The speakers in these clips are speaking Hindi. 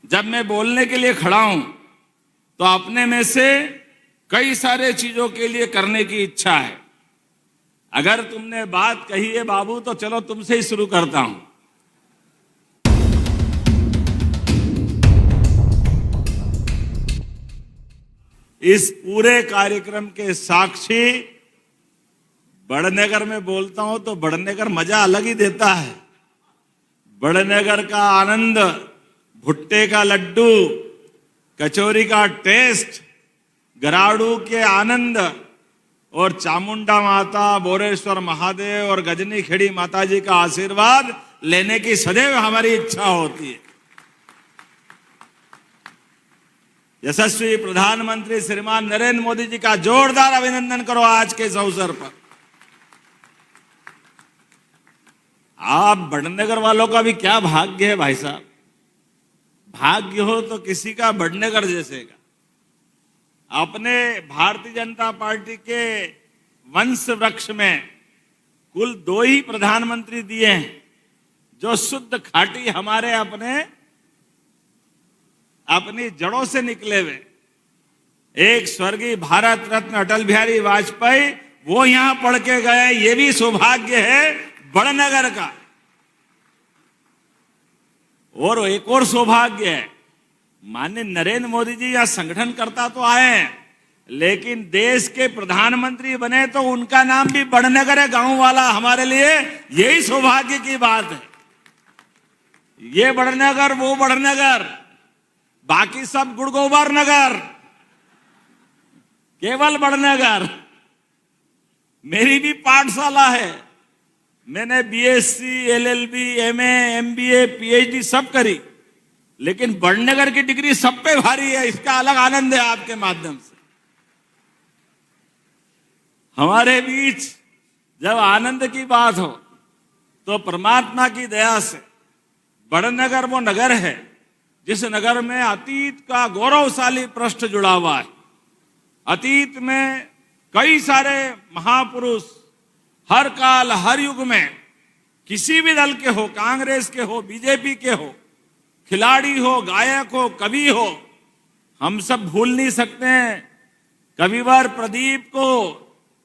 जब मैं बोलने के लिए खड़ा हूं तो अपने में से कई सारे चीजों के लिए करने की इच्छा है। अगर तुमने बात कही है बाबू तो चलो तुमसे ही शुरू करता हूं। इस पूरे कार्यक्रम के साक्षी बड़नगर में बोलता हूं तो बड़नगर मजा अलग ही देता है। बड़नगर का आनंद, भुट्टे का लड्डू, कचौरी का टेस्ट, गराड़ू के आनंद और चामुंडा माता, बोरेश्वर महादेव और गजनी खेड़ी माता जी का आशीर्वाद लेने की सदैव हमारी इच्छा होती है। यशस्वी प्रधानमंत्री श्रीमान नरेंद्र मोदी जी का जोरदार अभिनंदन करो आज के इस अवसर पर। आप बड़नगर वालों का भी क्या भाग्य है भाई साहब। भाग्य हो तो किसी का बड़नगर जैसे का। अपने भारतीय जनता पार्टी के वंश वृक्ष में कुल 2 ही प्रधानमंत्री दिए हैं जो शुद्ध खाटी हमारे अपनी जड़ों से निकले हुए। एक स्वर्गीय भारत रत्न अटल बिहारी वाजपेयी, वो यहां पढ़ के गए। ये भी सौभाग्य है बड़नगर का। और एक और सौभाग्य है, माननीय नरेंद्र मोदी जी यहां संगठन करता तो आए हैं, लेकिन देश के प्रधानमंत्री बने तो उनका नाम भी बड़नगर है, गांव वाला। हमारे लिए यही सौभाग्य की बात है। ये बड़नगर, वो बड़नगर, बाकी सब गुड़गोबर नगर, केवल बड़नगर। मेरी भी पाठशाला है। मैंने BSc, LLB, MA, MBA, PhD सब करी, लेकिन बड़नगर की डिग्री सब पे भारी है। इसका अलग आनंद है आपके माध्यम से। हमारे बीच जब आनंद की बात हो तो परमात्मा की दया से बड़नगर वो नगर है जिस नगर में अतीत का गौरवशाली पृष्ठ जुड़ा हुआ है। अतीत में कई सारे महापुरुष हर काल हर युग में किसी भी दल के हो, कांग्रेस के हो, बीजेपी के हो, खिलाड़ी हो, गायक हो, कवि हो, हम सब भूल नहीं सकते हैं कविवर प्रदीप को,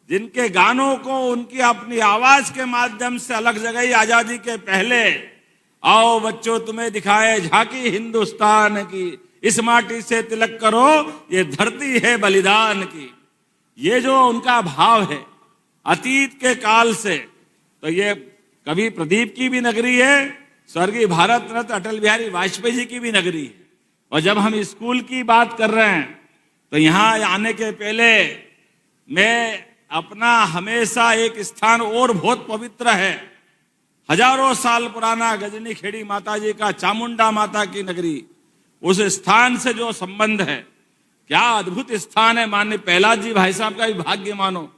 जिनके गानों को उनकी अपनी आवाज के माध्यम से अलग जगह आजादी के पहले, आओ बच्चों तुम्हें दिखाए झांकी हिंदुस्तान की, इस माटी से तिलक करो ये धरती है बलिदान की। ये जो उनका भाव है अतीत के काल से, तो ये कवि प्रदीप की भी नगरी है, स्वर्गीय भारत रत्न अटल बिहारी वाजपेयी जी की भी नगरी है। और जब हम स्कूल की बात कर रहे हैं तो यहाँ आने के पहले मैं अपना हमेशा एक स्थान और बहुत पवित्र है, हजारों साल पुराना गजनी खेड़ी माता जी का, चामुंडा माता की नगरी, उस स्थान से जो संबंध है, क्या अद्भुत स्थान है। माननीय प्रहलाद जी भाई साहब का भी भाग्य मानो,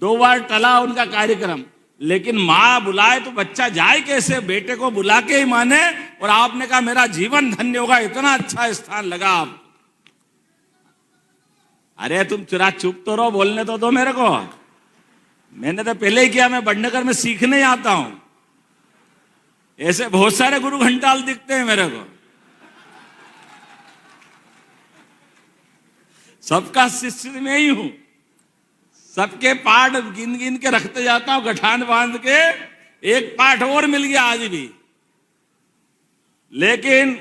2 बार टला उनका कार्यक्रम, लेकिन माँ बुलाए तो बच्चा जाए कैसे। बेटे को बुला के ही माने, और आपने कहा मेरा जीवन धन्य होगा, इतना अच्छा स्थान लगा आप। अरे तुम चुप तो रहो, बोलने तो दो मेरे को। मैंने तो पहले ही किया, मैं बड़नगर में सीखने आता हूं। ऐसे बहुत सारे गुरु घंटाल दिखते हैं मेरे को। सबका शिष्य में ही हूं, सबके पाठ गिन गिन के रखते जाता हूं, गठान बांध के। एक पाठ और मिल गया आज भी। लेकिन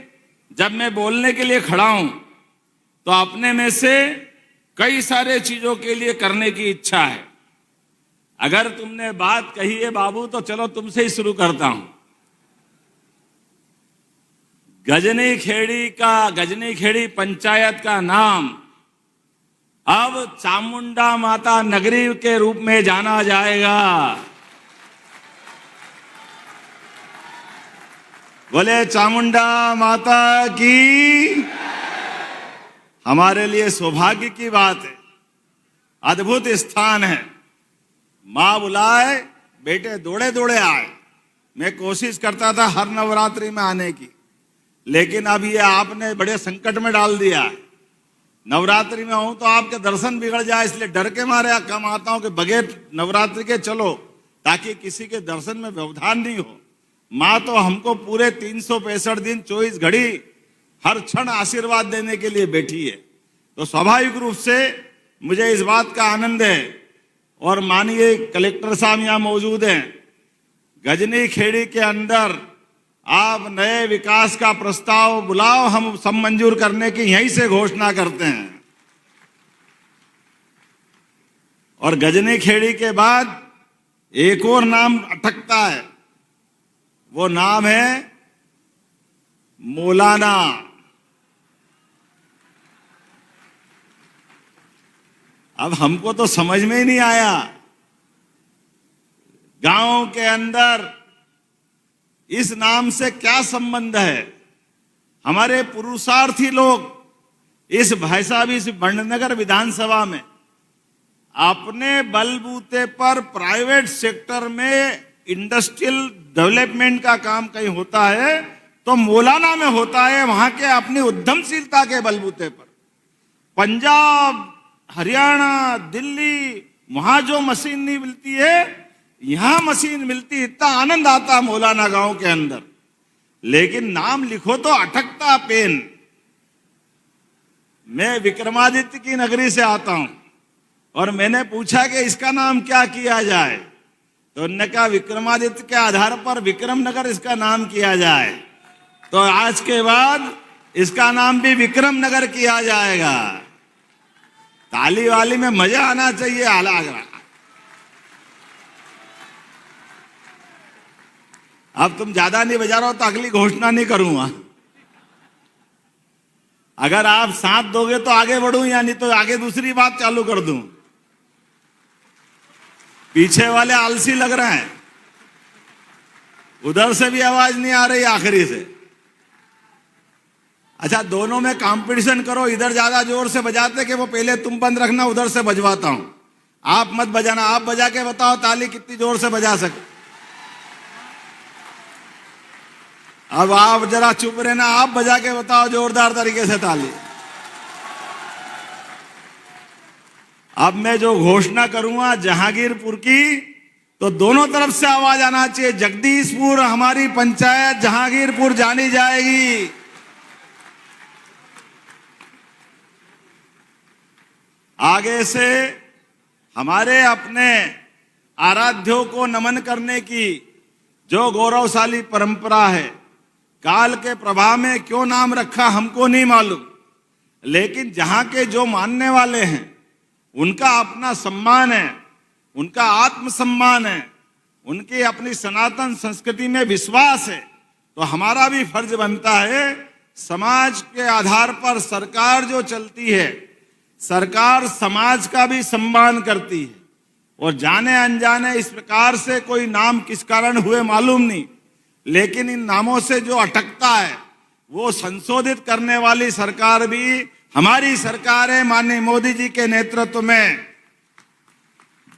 जब मैं बोलने के लिए खड़ा हूं तो अपने में से कई सारे चीजों के लिए करने की इच्छा है। अगर तुमने बात कही है बाबू तो चलो तुमसे ही शुरू करता हूं। गजनी खेड़ी पंचायत का नाम अब चामुंडा माता नगरी के रूप में जाना जाएगा। बोले चामुंडा माता की। हमारे लिए सौभाग्य की बात है, अद्भुत स्थान है। माँ बुलाए, बेटे दौड़े दौड़े आए। मैं कोशिश करता था हर नवरात्रि में आने की, लेकिन अब ये आपने बड़े संकट में डाल दिया है। नवरात्रि में हूं तो आपके दर्शन बिगड़ जाए, इसलिए डर के मारे कम आता हूं कि बगैर नवरात्रि के चलो, ताकि किसी के दर्शन में व्यवधान नहीं हो। माँ तो हमको पूरे 365 दिन 24 घड़ी हर क्षण आशीर्वाद देने के लिए बैठी है। तो स्वाभाविक रूप से मुझे इस बात का आनंद है, और माननीय कलेक्टर साहब यहाँ मौजूद हैं, गजनी खेड़ी के अंदर आप नए विकास का प्रस्ताव बुलाओ, हम सब मंजूर करने की यहीं से घोषणा करते हैं। और गजनी खेड़ी के बाद एक और नाम अटकता है, वो नाम है मौलाना। अब हमको तो समझ में ही नहीं आया, गांव के अंदर इस नाम से क्या संबंध है। हमारे पुरुषार्थी लोग इस भाई साहब इस बड़नगर विधानसभा में अपने बलबूते पर प्राइवेट सेक्टर में इंडस्ट्रियल डेवलपमेंट का काम कहीं होता है तो मौलाना में होता है, वहां के अपनी उद्यमशीलता के बलबूते पर। पंजाब, हरियाणा, दिल्ली, वहां जो मशीन नहीं मिलती है, यहां मशीन मिलती। इतना आनंद आता मौलाना गांव के अंदर, लेकिन नाम लिखो तो अटकता पेन। मैं विक्रमादित्य की नगरी से आता हूं और मैंने पूछा कि इसका नाम क्या किया जाए, तो उन्होंने कहा विक्रमादित्य के आधार पर विक्रमनगर इसका नाम किया जाए। तो आज के बाद इसका नाम भी विक्रमनगर किया जाएगा। ताली वाली में मजा आना चाहिए। अब तुम ज्यादा नहीं बजा रहे हो तो अगली घोषणा नहीं करूंगा। अगर आप साथ दोगे तो आगे बढ़ूं, या नहीं तो आगे दूसरी बात चालू कर दूं। पीछे वाले आलसी लग रहे हैं, उधर से भी आवाज नहीं आ रही आखिरी से। अच्छा, दोनों में कंपटीशन करो, इधर ज्यादा जोर से बजाते कि वो पहले तुम बंद रखना, उधर से बजवाता हूं। आप मत बजाना, आप बजा के बताओ ताली कितनी जोर से बजा सके। अब आप जरा चुप रहना, आप बजा के बताओ जोरदार तरीके से ताली। अब मैं जो घोषणा करूंगा जहांगीरपुर की, तो दोनों तरफ से आवाज आना चाहिए। जगदीशपुर हमारी पंचायत जहांगीरपुर जानी जाएगी। आगे से हमारे अपने आराध्यों को नमन करने की जो गौरवशाली परंपरा है, काल के प्रभाव में क्यों नाम रखा हमको नहीं मालूम, लेकिन जहां के जो मानने वाले हैं उनका अपना सम्मान है, उनका आत्मसम्मान है, उनकी अपनी सनातन संस्कृति में विश्वास है। तो हमारा भी फर्ज बनता है, समाज के आधार पर सरकार जो चलती है, सरकार समाज का भी सम्मान करती है। और जाने अनजाने इस प्रकार से कोई नाम किस कारण हुए मालूम नहीं, लेकिन इन नामों से जो अटकता है वो संशोधित करने वाली सरकार भी हमारी सरकार है, माननीय मोदी जी के नेतृत्व में।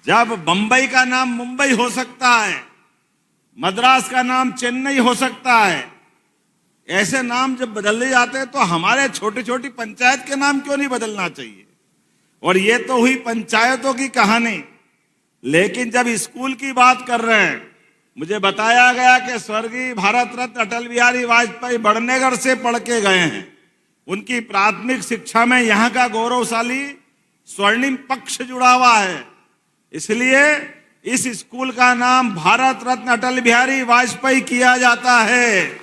जब बंबई का नाम मुंबई हो सकता है, मद्रास का नाम चेन्नई हो सकता है, ऐसे नाम जब बदले जाते हैं तो हमारे छोटी छोटी पंचायत के नाम क्यों नहीं बदलना चाहिए। और ये तो हुई पंचायतों की कहानी, लेकिन जब स्कूल की बात कर रहे हैं, मुझे बताया गया कि स्वर्गीय भारत रत्न अटल बिहारी वाजपेयी बड़नगर से पढ़ के गए हैं। उनकी प्राथमिक शिक्षा में यहाँ का गौरवशाली स्वर्णिम पक्ष जुड़ा हुआ है, इसलिए इस स्कूल का नाम भारत रत्न अटल बिहारी वाजपेयी किया जाता है।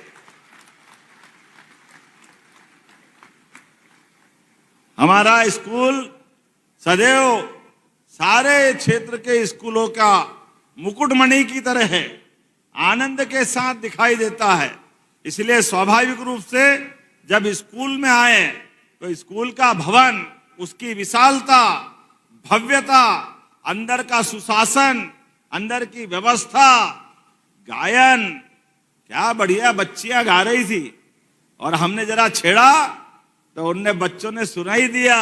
हमारा स्कूल सदैव सारे क्षेत्र के स्कूलों का मुकुटमणि की तरह है, आनंद के साथ दिखाई देता है। इसलिए स्वाभाविक रूप से जब स्कूल में आए तो स्कूल का भवन, उसकी विशालता, भव्यता, अंदर का सुशासन, अंदर की व्यवस्था, गायन, क्या बढ़िया बच्चियां गा रही थी। और हमने जरा छेड़ा तो उनने बच्चों ने सुनाई दिया,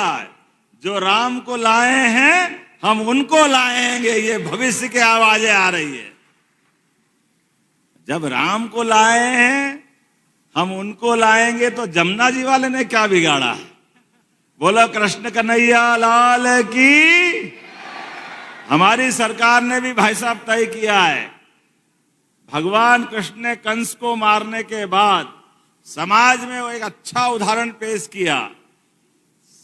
जो राम को लाए हैं हम उनको लाएंगे। ये भविष्य की आवाजें आ रही है। जब राम को लाए हैं हम उनको लाएंगे, तो जमुना जी वाले ने क्या बिगाड़ा है। बोलो कृष्ण कन्हैया लाल की। हमारी सरकार ने भी भाई साहब तय किया है, भगवान कृष्ण ने कंस को मारने के बाद समाज में वो एक अच्छा उदाहरण पेश किया।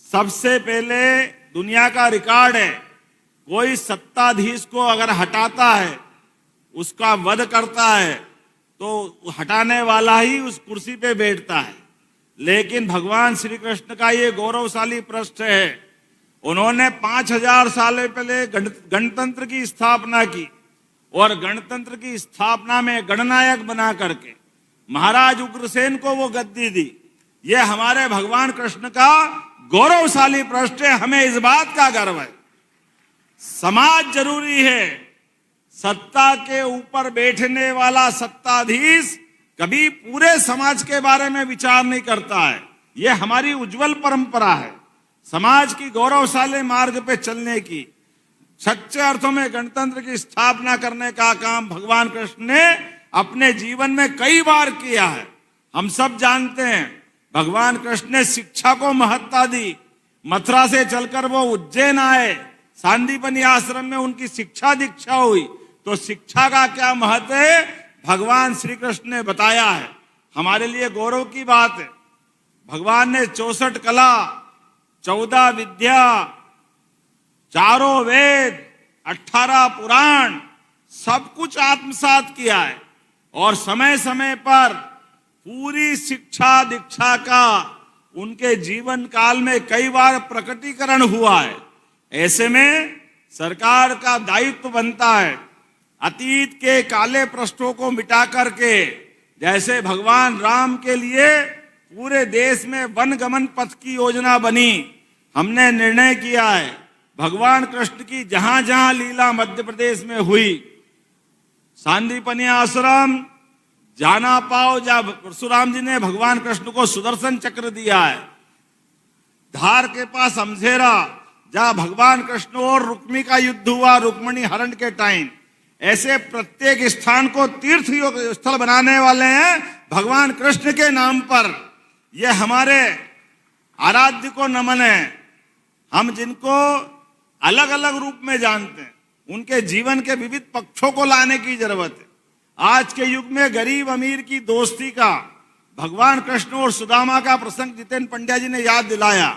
सबसे पहले दुनिया का रिकॉर्ड है, कोई सत्ताधीश को अगर हटाता है, उसका वध करता है, तो हटाने वाला ही उस कुर्सी पे बैठता है। लेकिन भगवान श्री कृष्ण का ये गौरवशाली पृष्ठ है, उन्होंने 5000 साल पहले गणतंत्र की स्थापना की और गणतंत्र की स्थापना में गणनायक बना करके महाराज उग्रसेन को वो गद्दी दी। ये हमारे भगवान कृष्ण का गौरवशाली पृष्ठ है। हमें इस बात का गर्व है। समाज जरूरी है। सत्ता के ऊपर बैठने वाला सत्ताधीश कभी पूरे समाज के बारे में विचार नहीं करता है। ये हमारी उज्जवल परंपरा है, समाज की गौरवशाली मार्ग पे चलने की। सच्चे अर्थों में गणतंत्र की स्थापना करने का काम भगवान कृष्ण ने अपने जीवन में कई बार किया है। हम सब जानते हैं भगवान कृष्ण ने शिक्षा को महत्ता दी। मथुरा से चलकर वो उज्जैन आए, सांदीपनि आश्रम में उनकी शिक्षा दीक्षा हुई। तो शिक्षा का क्या महत्व है भगवान श्री कृष्ण ने बताया है। हमारे लिए गौरव की बात है। भगवान ने 64 कला, 14 विद्या, 4 वेद, 18 पुराण सब कुछ आत्मसात किया है और समय समय पर पूरी शिक्षा दीक्षा का उनके जीवन काल में कई बार प्रकटीकरण हुआ है। ऐसे में सरकार का दायित्व बनता है अतीत के काले पृष्ठों को मिटा करके, जैसे भगवान राम के लिए पूरे देश में वन गमन पथ की योजना बनी, हमने निर्णय किया है भगवान कृष्ण की जहां जहां लीला मध्य प्रदेश में हुई, सांदीपनि आश्रम जाना पाओ, जहां परशुराम जी ने भगवान कृष्ण को सुदर्शन चक्र दिया है, धार के पास अमझेरा जहां भगवान कृष्ण और रुक्मी का युद्ध हुआ रुक्मिणी हरण के टाइम, ऐसे प्रत्येक स्थान को तीर्थ स्थल बनाने वाले हैं भगवान कृष्ण के नाम पर। यह हमारे आराध्य को नमन है। हम जिनको अलग अलग रूप में जानते हैं, उनके जीवन के विविध पक्षों को लाने की जरूरत है। आज के युग में गरीब अमीर की दोस्ती का भगवान कृष्ण और सुदामा का प्रसंग जितेंद्र पंड्या जी ने याद दिलाया।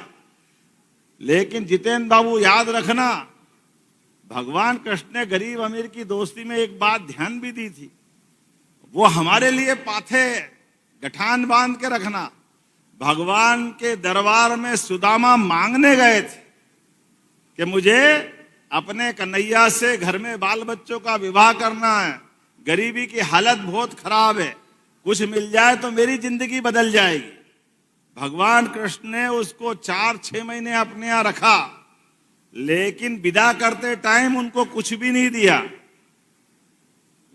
लेकिन जितेंद्र बाबू याद रखना, भगवान कृष्ण ने गरीब अमीर की दोस्ती में एक बात ध्यान भी दी थी, वो हमारे लिए पाथे गठान बांध के रखना। भगवान के दरबार में सुदामा मांगने गए थे कि मुझे अपने कन्हैया से घर में बाल बच्चों का विवाह करना है, गरीबी की हालत बहुत खराब है, कुछ मिल जाए तो मेरी जिंदगी बदल जाएगी। भगवान कृष्ण ने उसको 4-6 महीने अपने यहाँ रखा, लेकिन विदा करते टाइम उनको कुछ भी नहीं दिया।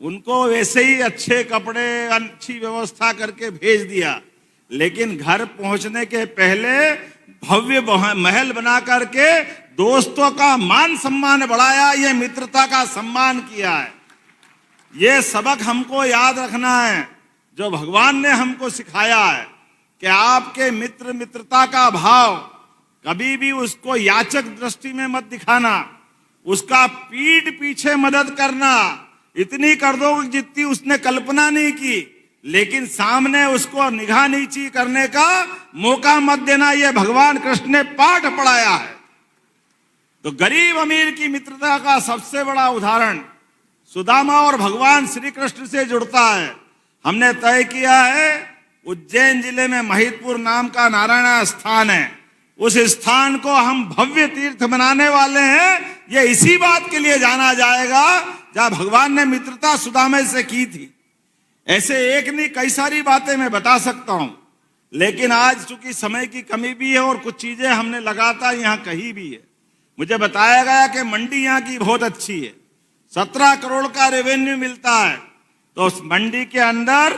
उनको वैसे ही अच्छे कपड़े, अच्छी व्यवस्था करके भेज दिया। लेकिन घर पहुंचने के पहले भव्य महल बना करके दोस्तों का मान सम्मान बढ़ाया, ये मित्रता का सम्मान किया है। ये सबक हमको याद रखना है जो भगवान ने हमको सिखाया है कि आपके मित्र मित्रता का भाव कभी भी उसको याचक दृष्टि में मत दिखाना, उसका पीठ पीछे मदद करना, इतनी कर दो जितनी उसने कल्पना नहीं की, लेकिन सामने उसको निगाह नीची करने का मौका मत देना। यह भगवान कृष्ण ने पाठ पढ़ाया है। तो गरीब अमीर की मित्रता का सबसे बड़ा उदाहरण सुदामा और भगवान श्री कृष्ण से जुड़ता है। हमने तय किया है उज्जैन जिले में महिदपुर नाम का नारायण स्थान है, उस स्थान को हम भव्य तीर्थ बनाने वाले हैं। यह इसी बात के लिए जाना जाएगा जहां भगवान ने मित्रता सुदामा से की थी। ऐसे एक नहीं कई सारी बातें मैं बता सकता हूं, लेकिन आज चूंकि समय की कमी भी है और कुछ चीजें हमने लगातार यहाँ कही भी है। मुझे बताया गया कि मंडी यहाँ की बहुत अच्छी है, 17 करोड़ का रेवेन्यू मिलता है। तो उस मंडी के अंदर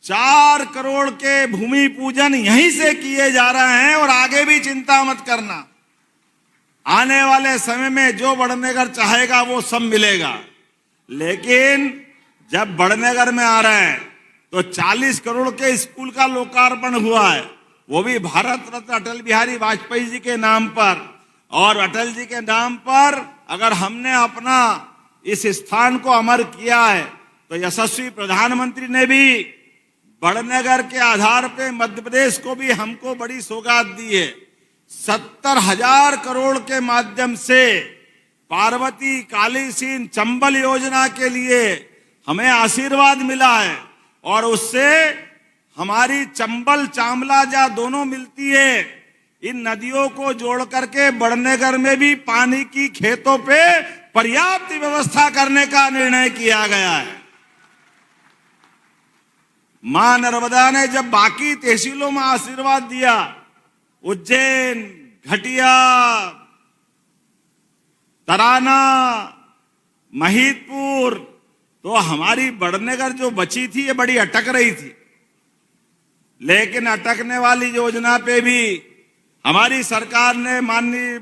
4 करोड़ के भूमि पूजन यहीं से किए जा रहे हैं और आगे भी चिंता मत करना, आने वाले समय में जो बड़नगर चाहेगा वो सब मिलेगा। लेकिन जब बड़नगर में आ रहे हैं तो 40 करोड़ के स्कूल का लोकार्पण हुआ है, वो भी भारत रत्न अटल बिहारी वाजपेयी जी के नाम पर। और अटल जी के नाम पर अगर हमने अपना इस स्थान को अमर किया है तो यशस्वी प्रधानमंत्री ने भी बड़नगर के आधार पे मध्य प्रदेश को भी हमको बड़ी सौगात दी है। 70,000 करोड़ के माध्यम से पार्वती कालीसिंध चंबल योजना के लिए हमें आशीर्वाद मिला है और उससे हमारी चंबल चामला दोनों मिलती है। इन नदियों को जोड़ करके बड़नगर में भी पानी की खेतों पे पर्याप्त व्यवस्था करने का निर्णय किया गया है। मां नर्मदा ने जब बाकी तहसीलों में आशीर्वाद दिया, उज्जैन, घटिया, तराना, महिदपुर, तो हमारी बड़नगर जो बची थी ये बड़ी अटक रही थी। लेकिन अटकने वाली योजना पे भी हमारी सरकार ने माननीय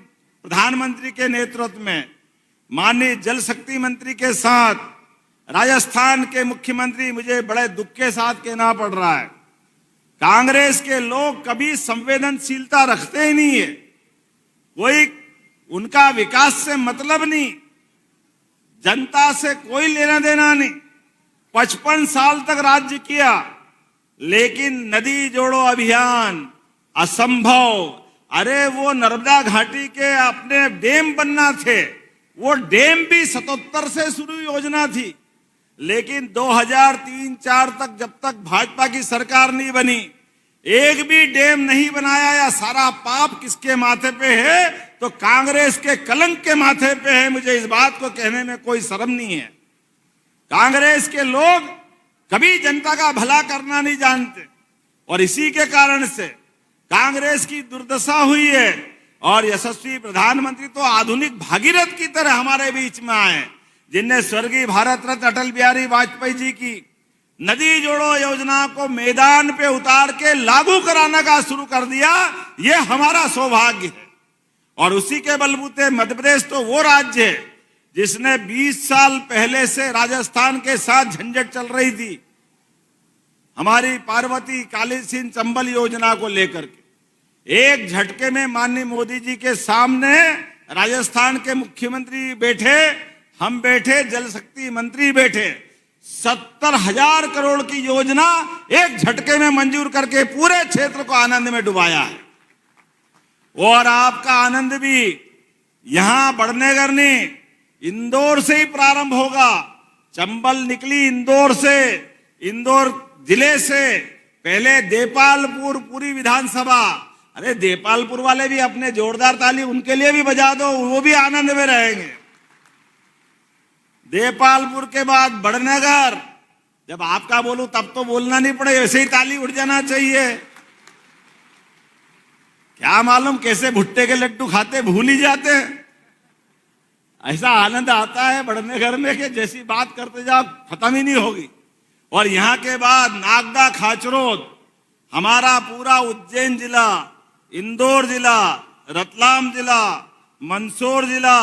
प्रधानमंत्री के नेतृत्व में, माननीय जल शक्ति मंत्री के साथ, राजस्थान के मुख्यमंत्री, मुझे बड़े दुख के साथ कहना पड़ रहा है, कांग्रेस के लोग कभी संवेदनशीलता रखते ही नहीं है। कोई उनका विकास से मतलब नहीं, जनता से कोई लेना देना नहीं। 55 साल तक राज्य किया, लेकिन नदी जोड़ो अभियान असंभव। अरे वो नर्मदा घाटी के अपने डैम बनना थे, वो डैम भी 77 से शुरू योजना थी, लेकिन 2003-4 तक जब तक भाजपा की सरकार नहीं बनी, एक भी डैम नहीं बनाया। या सारा पाप किसके माथे पे है? तो कांग्रेस के कलंक के माथे पे है। मुझे इस बात को कहने में कोई शर्म नहीं है। कांग्रेस के लोग कभी जनता का भला करना नहीं जानते और इसी के कारण से कांग्रेस की दुर्दशा हुई है। और यशस्वी प्रधानमंत्री तो आधुनिक भागीरथ की तरह हमारे बीच में आए, जिनने स्वर्गीय भारत रत्न अटल बिहारी वाजपेयी जी की नदी जोड़ो योजना को मैदान पे उतार के लागू कराने का शुरू कर दिया। ये हमारा सौभाग्य है। और उसी के बलबूते मध्य प्रदेश तो वो राज्य है जिसने 20 साल पहले से राजस्थान के साथ झंझट चल रही थी हमारी पार्वती कालीसिंध चंबल योजना को लेकर के, एक झटके में माननीय मोदी जी के सामने राजस्थान के मुख्यमंत्री बैठे, हम बैठे, जल शक्ति मंत्री बैठे, 70,000 करोड़ की योजना एक झटके में मंजूर करके पूरे क्षेत्र को आनंद में डुबाया है। और आपका आनंद भी यहां बड़नगर ने इंदौर से ही प्रारंभ होगा। चंबल निकली इंदौर से, इंदौर जिले से पहले देपालपुर पूरी विधानसभा। अरे देपालपुर वाले भी अपने जोरदार ताली उनके लिए भी बजा दो, वो भी आनंद में रहेंगे। देपालपुर के बाद बड़नगर, जब आपका बोलूं तब तो बोलना नहीं पड़े, वैसे ही ताली उठ जाना चाहिए। क्या मालूम कैसे भुट्टे के लड्डू खाते भूल ही जाते हैं। ऐसा आनंद आता है बड़नगर में कि जैसी बात करते जाओ खत्म ही नहीं होगी। और यहां के बाद नागदा, खाचरोद, हमारा पूरा उज्जैन जिला, इंदौर जिला, रतलाम जिला, मंदसौर जिला,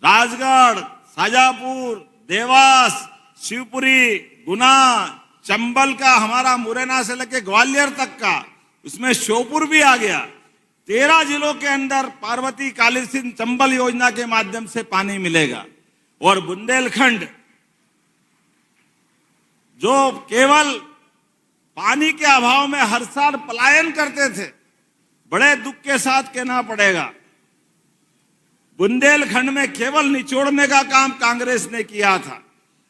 राजगढ़, शाजापुर, देवास, शिवपुरी, गुना, चंबल का हमारा मुरैना से लेके ग्वालियर तक का, उसमें श्योपुर भी आ गया। 13 जिलों के अंदर पार्वती कालीसिंध चंबल योजना के माध्यम से पानी मिलेगा। और बुंदेलखंड जो केवल पानी के अभाव में हर साल पलायन करते थे, बड़े दुख के साथ कहना पड़ेगा, बुंदेलखंड में केवल निचोड़ने का काम कांग्रेस ने किया था।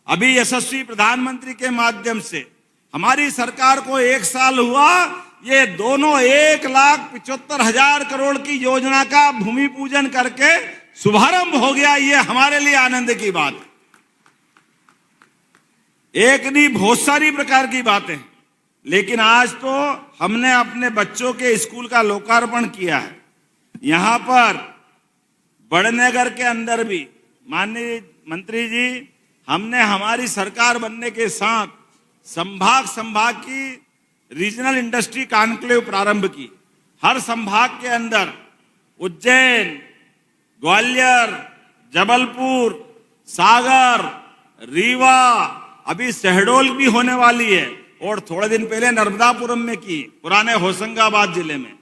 अभी यशस्वी प्रधानमंत्री के माध्यम से हमारी सरकार को 1 साल हुआ, ये दोनों 1,75,000 करोड़ की योजना का भूमि पूजन करके शुभारंभ हो गया। ये हमारे लिए आनंद की बात है। एक नहीं, बहुत सारी प्रकार की बातें, लेकिन आज तो हमने अपने बच्चों के स्कूल का लोकार्पण किया है। यहां पर बड़नगर के अंदर भी माननीय मंत्री जी, हमने हमारी सरकार बनने के साथ संभाग की रीजनल इंडस्ट्री कॉन्क्लेव प्रारंभ की। हर संभाग के अंदर उज्जैन, ग्वालियर, जबलपुर, सागर, रीवा, अभी शहडोल भी होने वाली है, और थोड़े दिन पहले नर्मदापुरम में की, पुराने होशंगाबाद जिले में।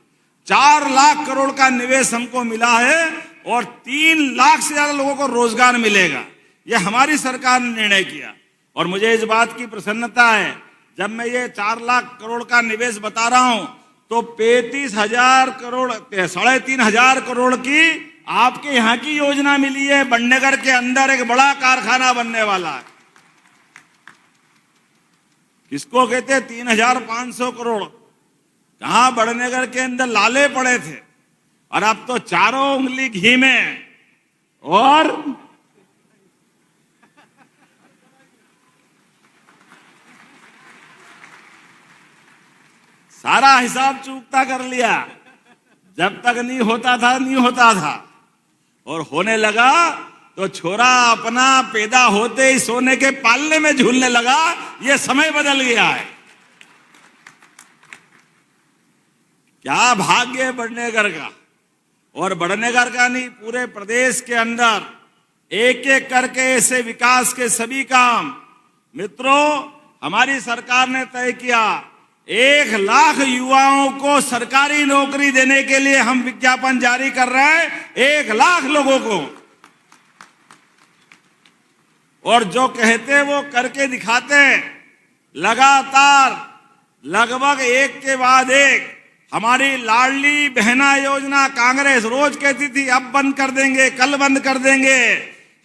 4 लाख करोड़ का निवेश हमको मिला है और 3 लाख से ज्यादा लोगों को रोजगार मिलेगा। यह हमारी सरकार ने निर्णय किया। और मुझे इस बात की प्रसन्नता है, जब मैं ये 4 लाख करोड़ का निवेश बता रहा हूं तो 35,000 करोड़ 3,500 करोड़ की आपके यहां की योजना मिली है। बड़नगर के अंदर एक बड़ा कारखाना बनने वाला है। किसको कहते हैं 3,500 करोड़? कहां बड़नगर के अंदर लाले पड़े थे और अब तो चारों उंगली घी में। और सारा हिसाब चूकता कर लिया। जब तक नहीं होता था और होने लगा तो छोरा अपना पैदा होते ही सोने के पालने में झूलने लगा। ये समय बदल गया है। क्या भाग्य है बड़नगर का। और बड़नगर का नहीं, पूरे प्रदेश के अंदर एक एक करके ऐसे विकास के सभी काम। मित्रों, हमारी सरकार ने तय किया 1 लाख युवाओं को सरकारी नौकरी देने के लिए हम विज्ञापन जारी कर रहे हैं। 1 लाख लोगों को। और जो कहते वो करके दिखाते हैं। लगातार लगभग एक के बाद एक हमारी लाडली बहना योजना कांग्रेस रोज कहती थी अब बंद कर देंगे, कल बंद कर देंगे।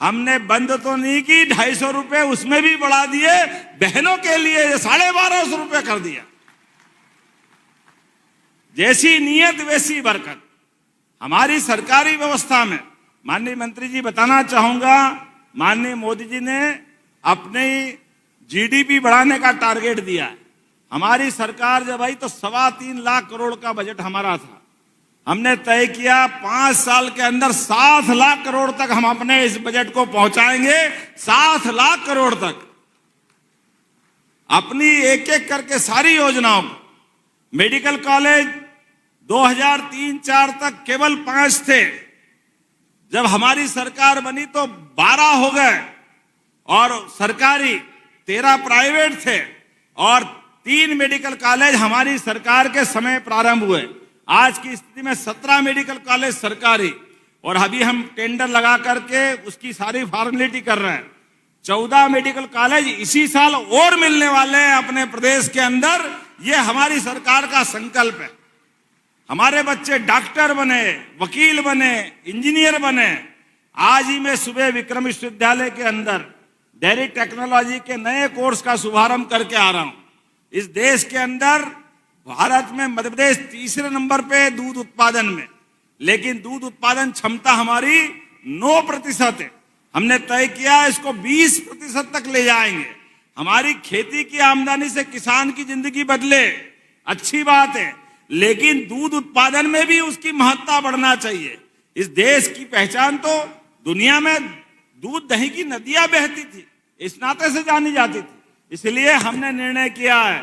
हमने बंद तो नहीं की, 250 रुपए उसमें भी बढ़ा दिए। बहनों के लिए 1250 रुपए कर दिया। जैसी नीयत वैसी बरकत हमारी सरकारी व्यवस्था में। माननीय मंत्री जी, बताना चाहूंगा, माननीय मोदी जी ने अपने जीडीपी बढ़ाने का टारगेट दिया है। हमारी सरकार जब आई तो 3.25 लाख करोड़ का बजट हमारा था। हमने तय किया 5 साल के अंदर 7 लाख करोड़ तक हम अपने इस बजट को पहुंचाएंगे। 7 लाख करोड़ तक अपनी एक एक करके सारी योजनाओं को। मेडिकल कॉलेज 2003-4 तक केवल 5 थे। जब हमारी सरकार बनी तो 12 हो गए और सरकारी, 13 प्राइवेट थे और 3 मेडिकल कॉलेज हमारी सरकार के समय प्रारंभ हुए। आज की स्थिति में 17 मेडिकल कॉलेज सरकारी, और अभी हम टेंडर लगा करके उसकी सारी फॉर्मेलिटी कर रहे हैं। 14 मेडिकल कॉलेज इसी साल और मिलने वाले हैं अपने प्रदेश के अंदर। ये हमारी सरकार का संकल्प है। हमारे बच्चे डॉक्टर बने, वकील बने, इंजीनियर बने। आज ही मैं सुबह विक्रम विश्वविद्यालय के अंदर डेयरी टेक्नोलॉजी के नए कोर्स का शुभारंभ करके आ रहा हूं। इस देश के अंदर भारत में मध्य प्रदेश 3रे नंबर पे दूध उत्पादन में, लेकिन दूध उत्पादन क्षमता हमारी 9% है। हमने तय किया इसको 20% तक ले जाएंगे। हमारी खेती की आमदनी से किसान की जिंदगी बदले, अच्छी बात है, लेकिन दूध उत्पादन में भी उसकी महत्ता बढ़ना चाहिए। इस देश की पहचान तो दुनिया में दूध दही की नदियां बहती थी, इस नाते से जानी जाती थी। इसलिए हमने निर्णय किया है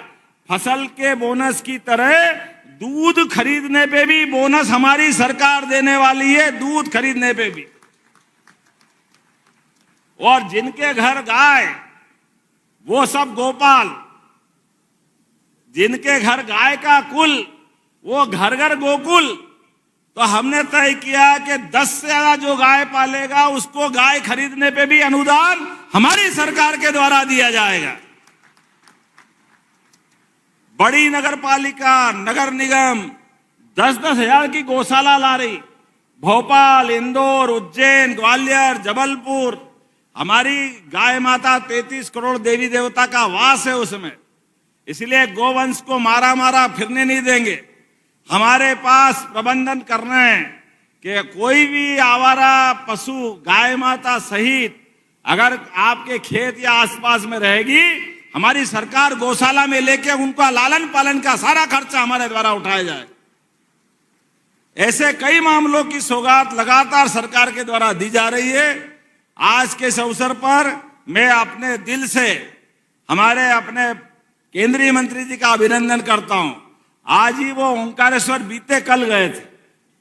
फसल के बोनस की तरह दूध खरीदने पे भी बोनस हमारी सरकार देने वाली है। दूध खरीदने पे भी। और जिनके घर गाय वो सब गोपाल, जिनके घर गाय का कुल वो घर घर गोकुल। तो हमने तय किया कि 10 से ज्यादा जो गाय पालेगा उसको गाय खरीदने पे भी अनुदान हमारी सरकार के द्वारा दिया जाएगा। बड़ी नगर पालिका, नगर निगम 10-10 हजार की गौशाला ला रही। भोपाल, इंदौर, उज्जैन, ग्वालियर, जबलपुर। हमारी गाय माता 33 करोड़ देवी देवता का वास है उसमें। इसलिए गोवंश को मारा फिरने नहीं देंगे। हमारे पास प्रबंधन करना है कि कोई भी आवारा पशु गाय माता सहित अगर आपके खेत या आसपास में रहेगी, हमारी सरकार गौशाला में लेके उनका लालन पालन का सारा खर्चा हमारे द्वारा उठाया जाए। ऐसे कई मामलों की सौगात लगातार सरकार के द्वारा दी जा रही है। आज के इस अवसर पर मैं अपने दिल से हमारे अपने केंद्रीय मंत्री जी का अभिनंदन करता हूं। आज ही वो ओंकारेश्वर बीते कल गए थे।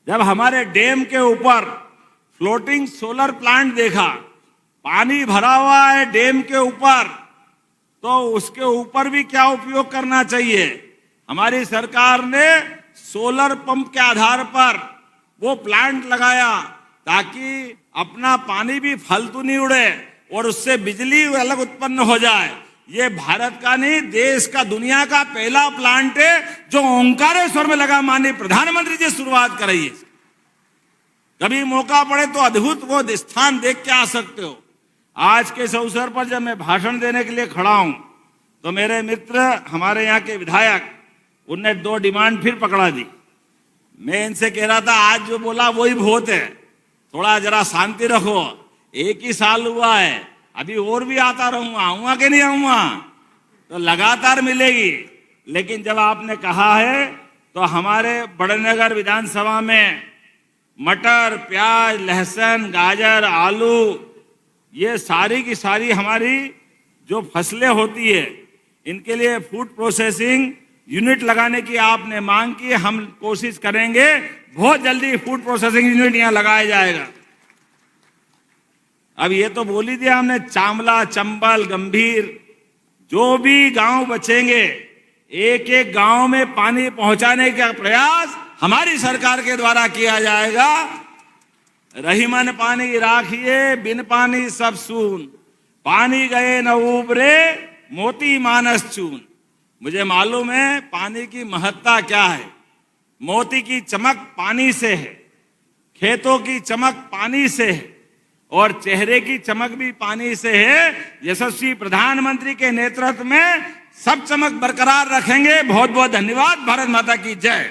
जब हमारे डैम के ऊपर फ्लोटिंग सोलर प्लांट देखा, पानी भरा हुआ है डैम के ऊपर, तो उसके ऊपर भी क्या उपयोग करना चाहिए। हमारी सरकार ने सोलर पंप के आधार पर वो प्लांट लगाया ताकि अपना पानी भी फालतू नहीं उड़े और उससे बिजली अलग उत्पन्न हो जाए। ये भारत का नहीं, देश का, दुनिया का पहला प्लांट है जो ओंकारेश्वर में लगा। माननीय प्रधानमंत्री जी शुरुआत कराई है। कभी मौका पड़े तो अद्भुत वो स्थान देख के आ सकते हो। आज के इस अवसर पर जब मैं भाषण देने के लिए खड़ा हूं तो मेरे मित्र, हमारे यहाँ के विधायक, उनने 2 डिमांड फिर पकड़ा दी। मैं इनसे कह रहा था आज जो बोला वही बहुत है, थोड़ा जरा शांति रखो, 1 ही साल हुआ है, अभी और भी आता रहूंगा, आऊंगा कि नहीं आऊंगा, तो लगातार मिलेगी। लेकिन जब आपने कहा है तो हमारे बड़नगर विधानसभा में मटर, प्याज, लहसुन, गाजर, आलू, ये सारी की सारी हमारी जो फसलें होती है, इनके लिए फूड प्रोसेसिंग यूनिट लगाने की आपने मांग की। हम कोशिश करेंगे, बहुत जल्दी फूड प्रोसेसिंग यूनिट यहां लगाया जाएगा। अब ये तो बोल ही दिया हमने, चांवला, चंबल, गंभीर, जो भी गांव बचेंगे, एक एक गांव में पानी पहुंचाने का प्रयास हमारी सरकार के द्वारा किया जाएगा। रहीमन पानी राखिए, बिन पानी सब सून, पानी गए न उबरे, मोती मानस चून। मुझे मालूम है पानी की महत्ता क्या है। मोती की चमक पानी से है, खेतों की चमक पानी से है, और चेहरे की चमक भी पानी से है। यशस्वी प्रधानमंत्री के नेतृत्व में सब चमक बरकरार रखेंगे। बहुत बहुत धन्यवाद। भारत माता की जय।